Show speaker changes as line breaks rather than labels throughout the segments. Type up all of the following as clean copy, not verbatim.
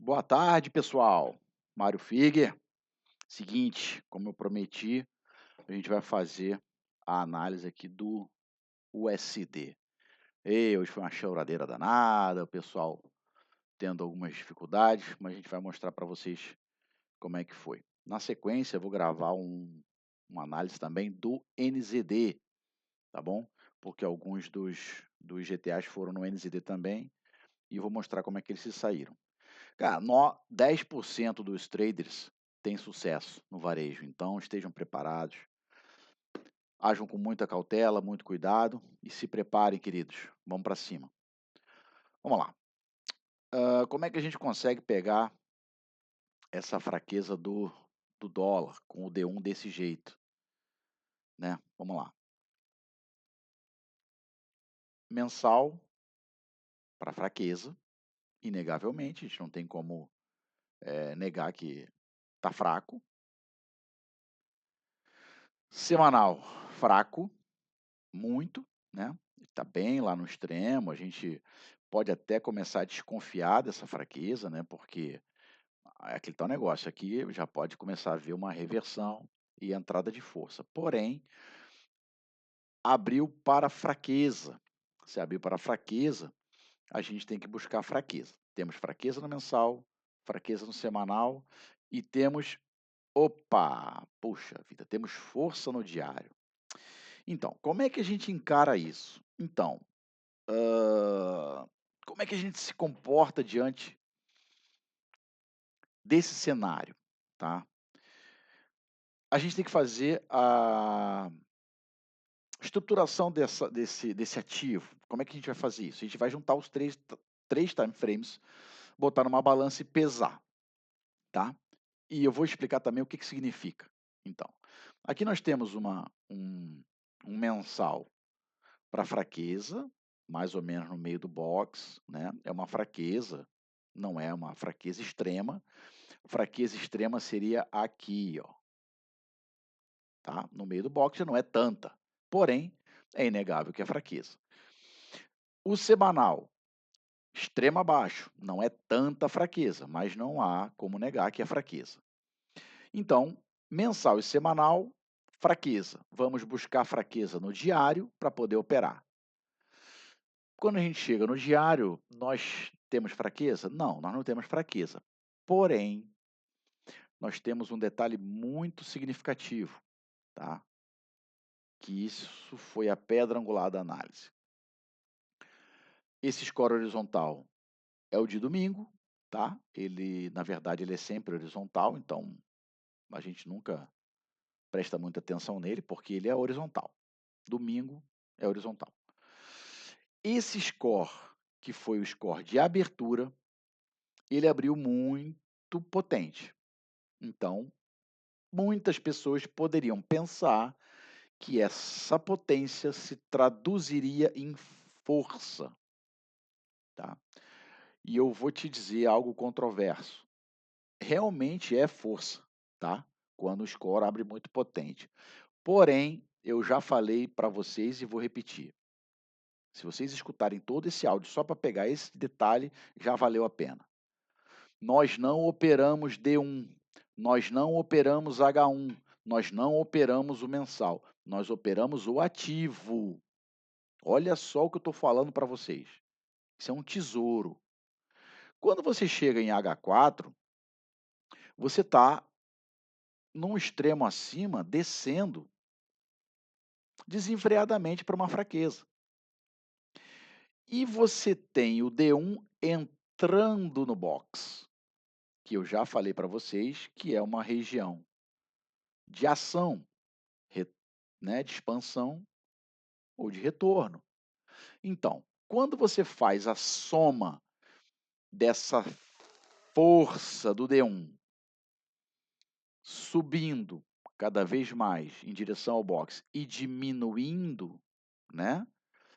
Boa tarde, pessoal. Mário Figer. Seguinte, como eu prometi, a gente vai fazer a análise aqui do USD. Hoje foi uma choradeira danada, o pessoal tendo algumas dificuldades, mas a gente vai mostrar para vocês como é que foi. Na sequência, eu vou gravar uma análise também do NZD, tá bom? Porque alguns dos GTAs foram no NZD também, e vou mostrar como é que eles se saíram. Cara, 10% dos traders têm sucesso no varejo, então estejam preparados, ajam com muita cautela, muito cuidado e se preparem, queridos. Vamos para cima. Vamos lá. Como é que a gente consegue pegar essa fraqueza do dólar com o D1 desse jeito, né? Vamos lá. Mensal para fraqueza, inegavelmente, a gente não tem como negar que está fraco. Semanal, fraco, muito, né? Está bem lá no extremo, a gente pode até começar a desconfiar dessa fraqueza, né? Porque aquele tal negócio aqui já pode começar a ver uma reversão e entrada de força. Porém, abriu para fraqueza. Se abriu para fraqueza, a gente tem que buscar fraqueza. Temos fraqueza no mensal, fraqueza no semanal e temos, opa, puxa vida, temos força no diário. Então, como é que a gente encara isso? Então, como é que a gente se comporta diante desse cenário, tá? A gente tem que fazer a estruturação desse ativo. Como é que a gente vai fazer isso? A gente vai juntar os três time frames, botar numa balança e pesar, tá? E eu vou explicar também o que que significa. Então, aqui nós temos um mensal para fraqueza, mais ou menos no meio do box, né? É uma fraqueza, não é uma fraqueza extrema. Fraqueza extrema seria aqui, ó, tá? No meio do box não é tanta, porém é inegável que é fraqueza. O semanal, extrema abaixo, não é tanta fraqueza, mas não há como negar que é fraqueza. Então, mensal e semanal, fraqueza. Vamos buscar fraqueza no diário para poder operar. Quando a gente chega no diário, nós temos fraqueza? Não, nós não temos fraqueza. Porém, nós temos um detalhe muito significativo, tá? Que isso foi a pedra angular da análise. Esse score horizontal é o de domingo, tá? Ele, na verdade, ele é sempre horizontal, então a gente nunca presta muita atenção nele, porque ele é horizontal. Domingo é horizontal. Esse score, que foi o score de abertura, ele abriu muito potente. Então, muitas pessoas poderiam pensar que essa potência se traduziria em força, tá? E eu vou te dizer algo controverso. Realmente é força, tá? Quando o score abre muito potente. Porém, eu já falei para vocês e vou repetir. Se vocês escutarem todo esse áudio só para pegar esse detalhe, já valeu a pena. Nós não operamos D1, nós não operamos H1, nós não operamos o mensal, nós operamos o ativo. Olha só o que eu estou falando para vocês. Isso é um tesouro. Quando você chega em H4, você está num extremo acima, descendo desenfreadamente para uma fraqueza. E você tem o D1 entrando no box, que eu já falei para vocês que é uma região de ação, né, de expansão ou de retorno. Então, quando você faz a soma dessa força do D1 subindo cada vez mais em direção ao box e diminuindo, né?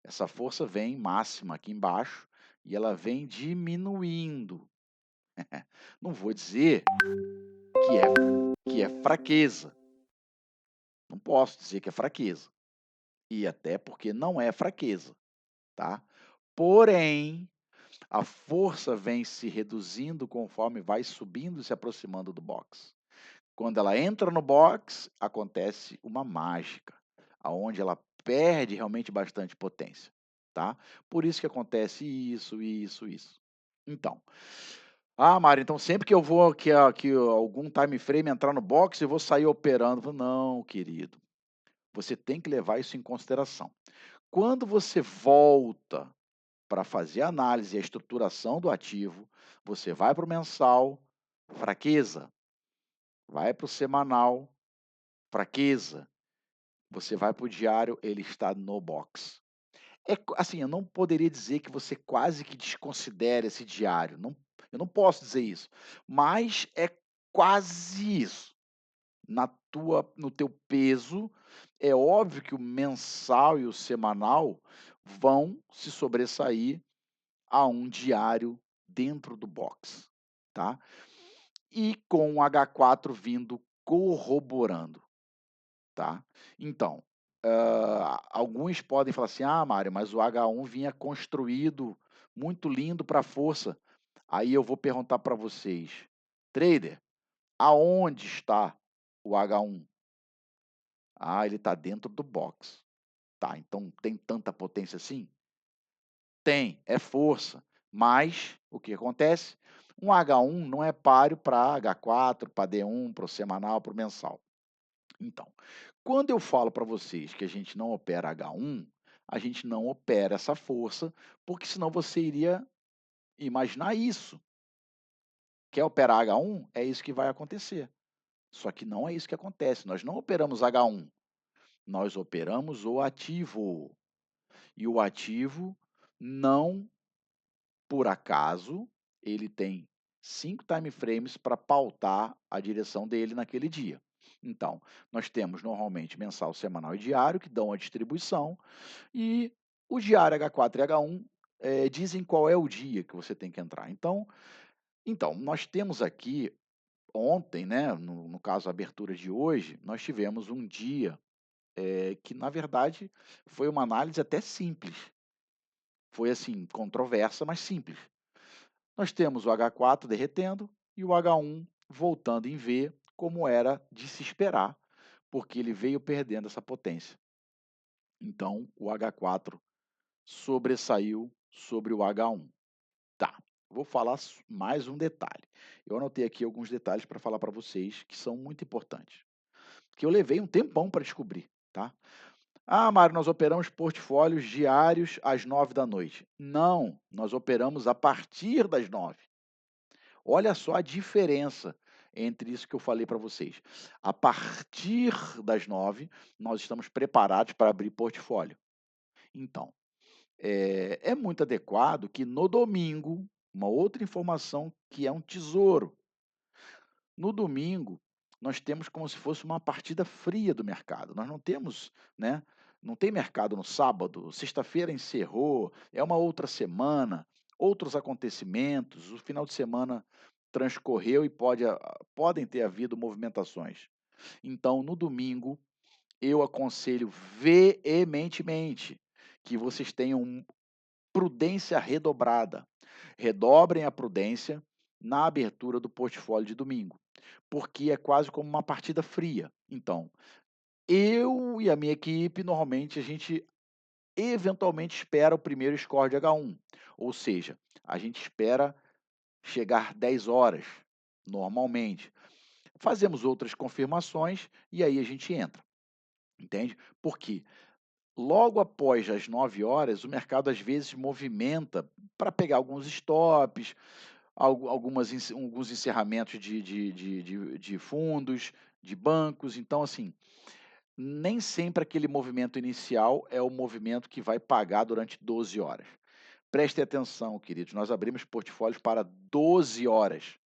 Essa força vem máxima aqui embaixo e ela vem diminuindo. Não vou dizer que é fraqueza. Não posso dizer que é fraqueza. E até porque não é fraqueza, tá? Porém, A força vem se reduzindo conforme vai subindo e se aproximando do box. Quando ela entra no box, acontece uma mágica, aonde ela perde realmente bastante potência, tá. Por isso que acontece isso, isso, isso. Então, Mário, então sempre que eu vou que algum time frame entrar no box, eu vou sair operando. Eu falo, não, querido, você tem que levar isso em consideração. Quando você volta para fazer a análise e a estruturação do ativo, você vai para o mensal, fraqueza, vai para o semanal, fraqueza, você vai para o diário, ele está no box. Assim, eu não poderia dizer que você quase que desconsidera esse diário, não, eu não posso dizer isso, mas é quase isso. No teu peso, é óbvio que o mensal e o semanal vão se sobressair a um diário dentro do box, tá. E com o H4 vindo corroborando, tá. Então, alguns podem falar assim: "Ah, Mário, mas o H1 vinha construído muito lindo para força". Aí eu vou perguntar para vocês: "Trader, aonde está o H1?". "Ah, ele está dentro do box". "Tá, então tem tanta potência assim?". Tem, é força, mas o que acontece? Um H1 não é páreo para H4, para D1, para o semanal, para o mensal. Então, quando eu falo para vocês que a gente não opera H1, a gente não opera essa força, porque senão você iria imaginar isso. Quer operar H1? É isso que vai acontecer. Só que não é isso que acontece. Nós não operamos H1, nós operamos o ativo. E o ativo não por acaso, ele tem 5 time frames para pautar a direção dele naquele dia. Então, nós temos normalmente mensal, semanal e diário, que dão a distribuição, e o diário H4 e H1 dizem qual é o dia que você tem que entrar. Então nós temos aqui ontem, né, no caso a abertura de hoje, nós tivemos um dia que na verdade foi uma análise até simples. Foi assim, controversa, mas simples. Nós temos o H4 derretendo e o H1 voltando em V, como era de se esperar, porque ele veio perdendo essa potência. Então, o H4 sobressaiu sobre o H1. Tá, vou falar mais um detalhe. Eu anotei aqui alguns detalhes para falar para vocês que são muito importantes, que eu levei um tempão para descobrir, tá? Ah, Mário, nós operamos portfólios diários às 9 da noite. Não, nós operamos a partir das 9. Olha só a diferença entre isso que eu falei para vocês. A partir das 9, nós estamos preparados para abrir portfólio. Então, é muito adequado que no domingo, uma outra informação que é um tesouro. No domingo, nós temos como se fosse uma partida fria do mercado. Nós não temos, né? Não tem mercado no sábado, sexta-feira encerrou, é uma outra semana, outros acontecimentos, o final de semana transcorreu e podem ter havido movimentações. Então, no domingo, eu aconselho veementemente que vocês tenham prudência redobrada. Redobrem a prudência na abertura do portfólio de domingo, porque é quase como uma partida fria. Então, eu e a minha equipe, normalmente, a gente eventualmente espera o primeiro score de H1, ou seja, a gente espera chegar 10 horas, normalmente. Fazemos outras confirmações e aí a gente entra, entende? Porque logo após as 9 horas, o mercado às vezes movimenta para pegar alguns stops, alguns encerramentos de fundos, de bancos. Então, assim, nem sempre aquele movimento inicial é o movimento que vai pagar durante 12 horas. Prestem atenção, queridos, nós abrimos portfólios para 12 horas.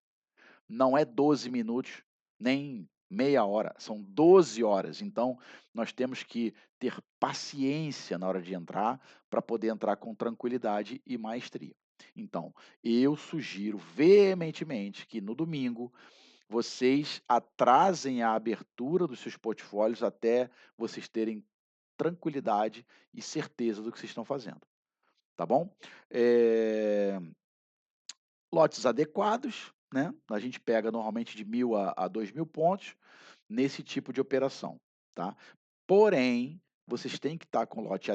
Não é 12 minutos, nem meia hora, são 12 horas. Então, nós temos que ter paciência na hora de entrar, para poder entrar com tranquilidade e maestria. Então, eu sugiro veementemente que no domingo vocês atrasem a abertura dos seus portfólios até vocês terem tranquilidade e certeza do que vocês estão fazendo, tá bom? lotes adequados, né, a gente pega normalmente de 1.000 a 2.000 pontos nesse tipo de operação, tá. Porém, vocês têm que estar com o lote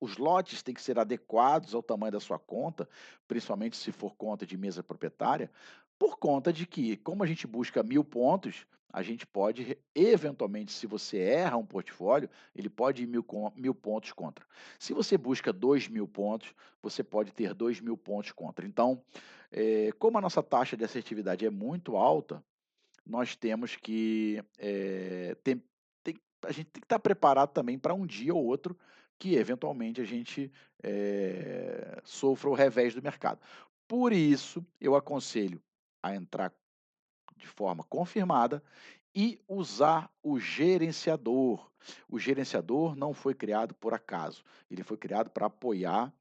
os lotes têm que ser adequados ao tamanho da sua conta, principalmente se for conta de mesa proprietária, por conta de que, como a gente busca 1.000 pontos, a gente pode eventualmente, se você erra um portfólio, ele pode ir 1.000 pontos contra. Se você busca 2.000 pontos, você pode ter 2.000 pontos contra. Então, como a nossa taxa de assertividade é muito alta, nós temos que, a gente tem que estar preparado também para um dia ou outro que eventualmente a gente, sofra o revés do mercado. Por isso, eu aconselho a entrar de forma confirmada e usar o gerenciador. O gerenciador não foi criado por acaso, ele foi criado para apoiar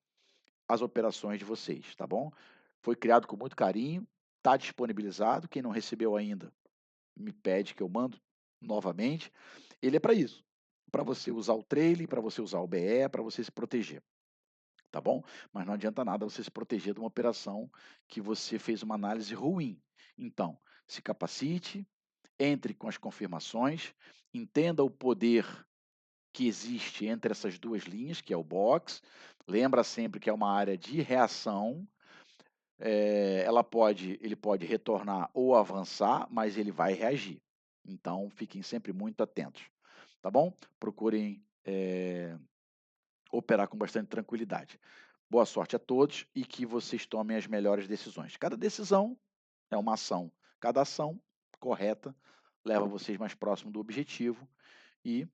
as operações de vocês, tá bom? Foi criado com muito carinho, está disponibilizado, quem não recebeu ainda me pede que eu mando novamente, ele é para isso, para você usar o trailing, para você usar o BE, para você se proteger, tá bom? Mas não adianta nada você se proteger de uma operação que você fez uma análise ruim. Então, se capacite, entre com as confirmações, entenda o poder que existe entre essas duas linhas, que é o box. Lembra sempre que é uma área de reação. Ele pode retornar ou avançar, mas ele vai reagir. Então, fiquem sempre muito atentos, tá bom? Procurem, operar com bastante tranquilidade. Boa sorte a todos e que vocês tomem as melhores decisões. Cada decisão é uma ação, cada ação correta leva vocês mais próximo do objetivo e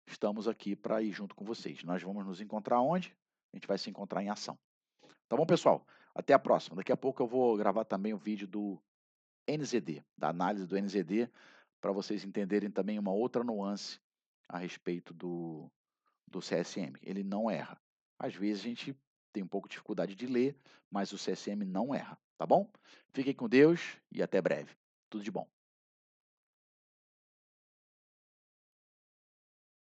estamos aqui para ir junto com vocês. Nós vamos nos encontrar onde? A gente vai se encontrar em ação. Tá bom, pessoal? Até a próxima. Daqui a pouco eu vou gravar também o vídeo do NZD, da análise do NZD, para vocês entenderem também uma outra nuance a respeito do CSM. Ele não erra. Às vezes a gente tem um pouco de dificuldade de ler, mas o CSM não erra, tá bom? Fiquem com Deus e até breve. Tudo de bom.